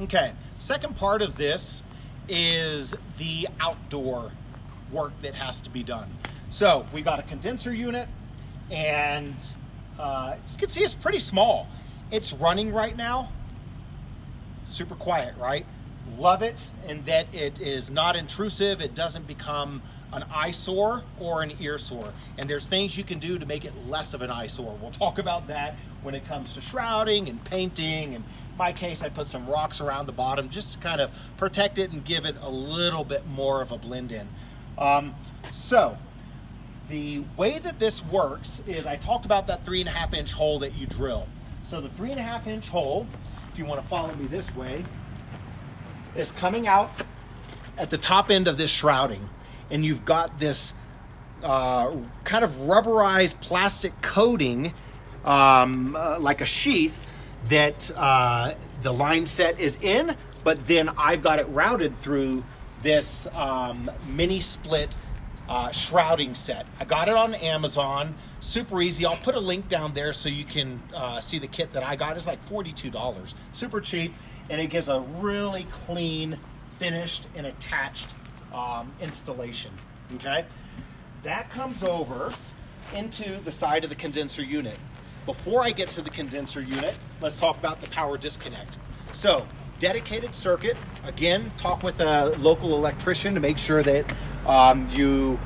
Okay, second part of this is the outdoor work that has to be done. So we got a condenser unit, and you can see it's pretty small. It's running right now. Super quiet, right? Love it, and that it is not intrusive. It doesn't become an eyesore or an earsore. And there's things you can do to make it less of an eyesore. We'll talk about that when it comes to shrouding and painting. And in my case, I put some rocks around the bottom just to kind of protect it and give it a little bit more of a blend in. So the way that this works is, I talked about that 3.5-inch hole that you drill. So the 3.5-inch hole, if you want to follow me this way, is coming out at the top end of this shrouding. And you've got this kind of rubberized plastic coating, like a sheath, that the line set is in, but then I've got it routed through this mini split shrouding set. I got it on Amazon, super easy. I'll put a link down there so you can see the kit that I got. It's like $42, super cheap, and it gives a really clean, finished, and attached installation. Okay, that comes over into the side of the condenser unit. Before I get to the condenser unit, let's talk about the power disconnect. So, dedicated circuit. Again, talk with a local electrician to make sure that you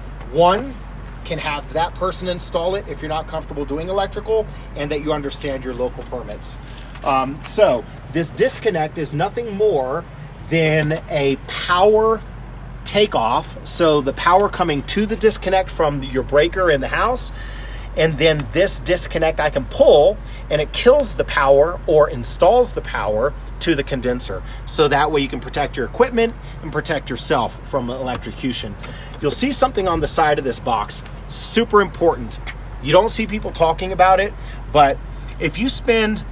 can have that person install it if you're not comfortable doing electrical, and that you understand your local permits. So this disconnect is nothing more than a power takeoff. So the power coming to the disconnect from your breaker in the house, and then this disconnect I can pull, and it kills the power or installs the power to the condenser. So that way you can protect your equipment and protect yourself from electrocution. You'll see something on the side of this box, super important. You don't see people talking about it, but if you spend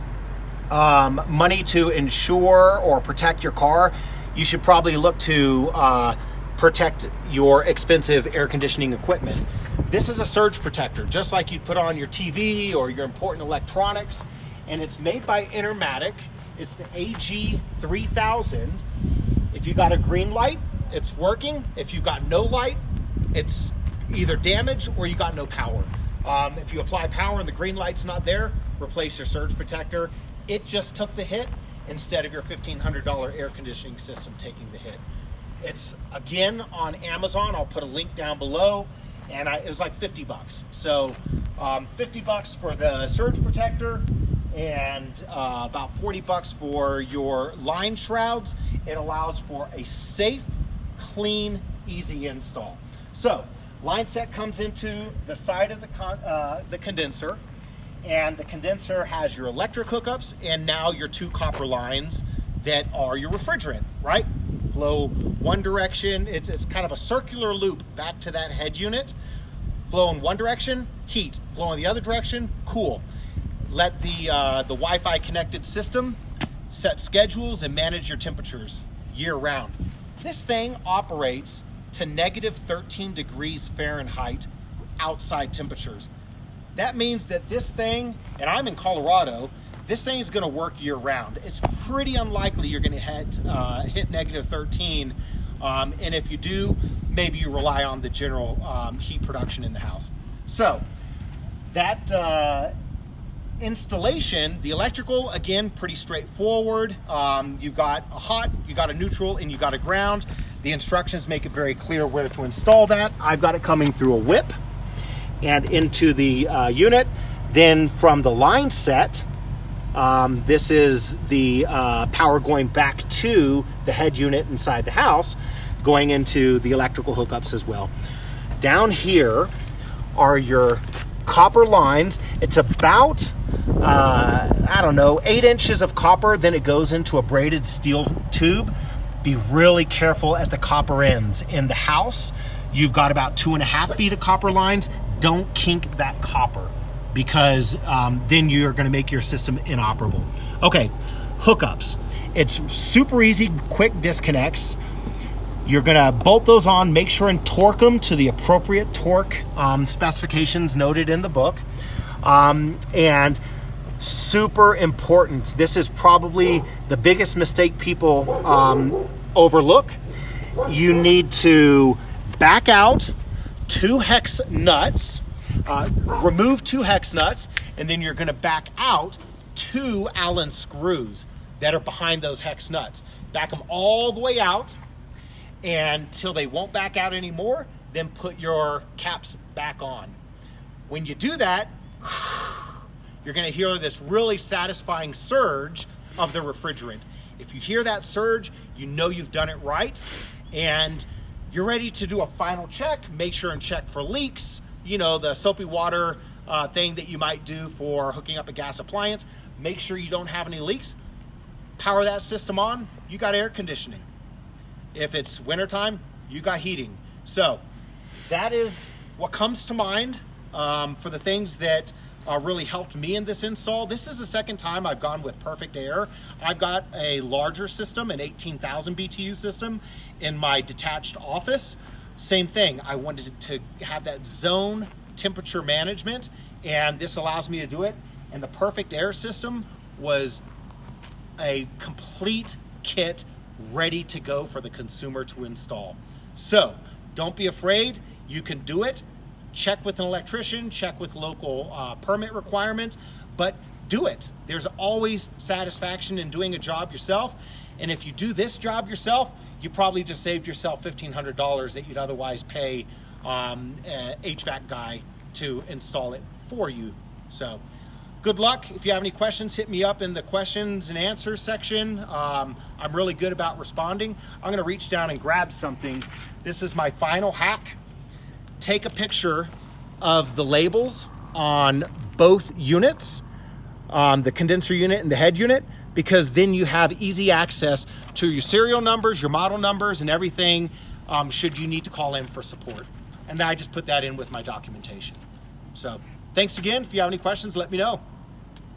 money to insure or protect your car, you should probably look to protect your expensive air conditioning equipment. This is a surge protector, just like you'd put on your TV or your important electronics, and it's made by Intermatic. It's the AG3000. If you got a green light, it's working. If you got no light, it's either damaged or you got no power. If you apply power and the green light's not there, replace your surge protector. It just took the hit instead of your $1,500 air conditioning system taking the hit. It's, again, on Amazon. I'll put a link down below, and it was like 50 bucks. So 50 bucks for the surge protector, and about 40 bucks for your line shrouds. It allows for a safe, clean, easy install. So line set comes into the side of the condenser, and the condenser has your electric hookups and now your 2 copper lines that are your refrigerant, right? Flow one direction, it's kind of a circular loop back to that head unit. Flow in one direction, heat. Flow in the other direction, cool. Let the Wi-Fi connected system set schedules and manage your temperatures year round. This thing operates to -13 degrees Fahrenheit outside temperatures. That means that this thing, and I'm in Colorado, this thing is going to work year round. It's pretty unlikely you're going to hit -13, and if you do, maybe you rely on the general heat production in the house. So that installation, the electrical, again, pretty straightforward. You've got a hot, you got a neutral, and you got a ground. The instructions make it very clear where to install that. I've got it coming through a whip and into the unit. Then from the line set, this is the power going back to the head unit inside the house, going into the electrical hookups as well. Down here are your copper lines. It's about, 8 inches of copper. Then it goes into a braided steel tube. Be really careful at the copper ends. In the house, you've got about 2.5 feet of copper lines. Don't kink that copper, because then you're going to make your system inoperable. Okay, hookups. It's super easy, quick disconnects. You're going to bolt those on, make sure and torque them to the appropriate torque specifications noted in the book. And super important. This is probably the biggest mistake people overlook. You need to back out 2 hex nuts, remove 2 hex nuts, and then you're going to back out 2 Allen screws that are behind those hex nuts. Back them all the way out until they won't back out anymore, then put your caps back on. When you do that, you're going to hear this really satisfying surge of the refrigerant. If you hear that surge, you know you've done it right, and you're ready to do a final check. Make sure and check for leaks. You know, the soapy water thing that you might do for hooking up a gas appliance. Make sure you don't have any leaks. Power that system on, you got air conditioning. If it's wintertime, you got heating. So that is what comes to mind for the things that really helped me in this install. This is the second time I've gone with Perfect Aire. I've got a larger system, an 18,000 BTU system in my detached office. Same thing, I wanted to have that zone temperature management, and this allows me to do it. And the Perfect Aire system was a complete kit ready to go for the consumer to install. So don't be afraid, you can do it. Check with an electrician, check with local permit requirements, but do it. There's always satisfaction in doing a job yourself. And if you do this job yourself, you probably just saved yourself $1,500 that you'd otherwise pay an HVAC guy to install it for you. So good luck. If you have any questions, hit me up in the questions and answers section. I'm really good about responding. I'm gonna reach down and grab something. This is my final hack. Take a picture of the labels on both units, the condenser unit and the head unit, because then you have easy access to your serial numbers, your model numbers, and everything should you need to call in for support. And then I just put that in with my documentation. So thanks again. If you have any questions, let me know.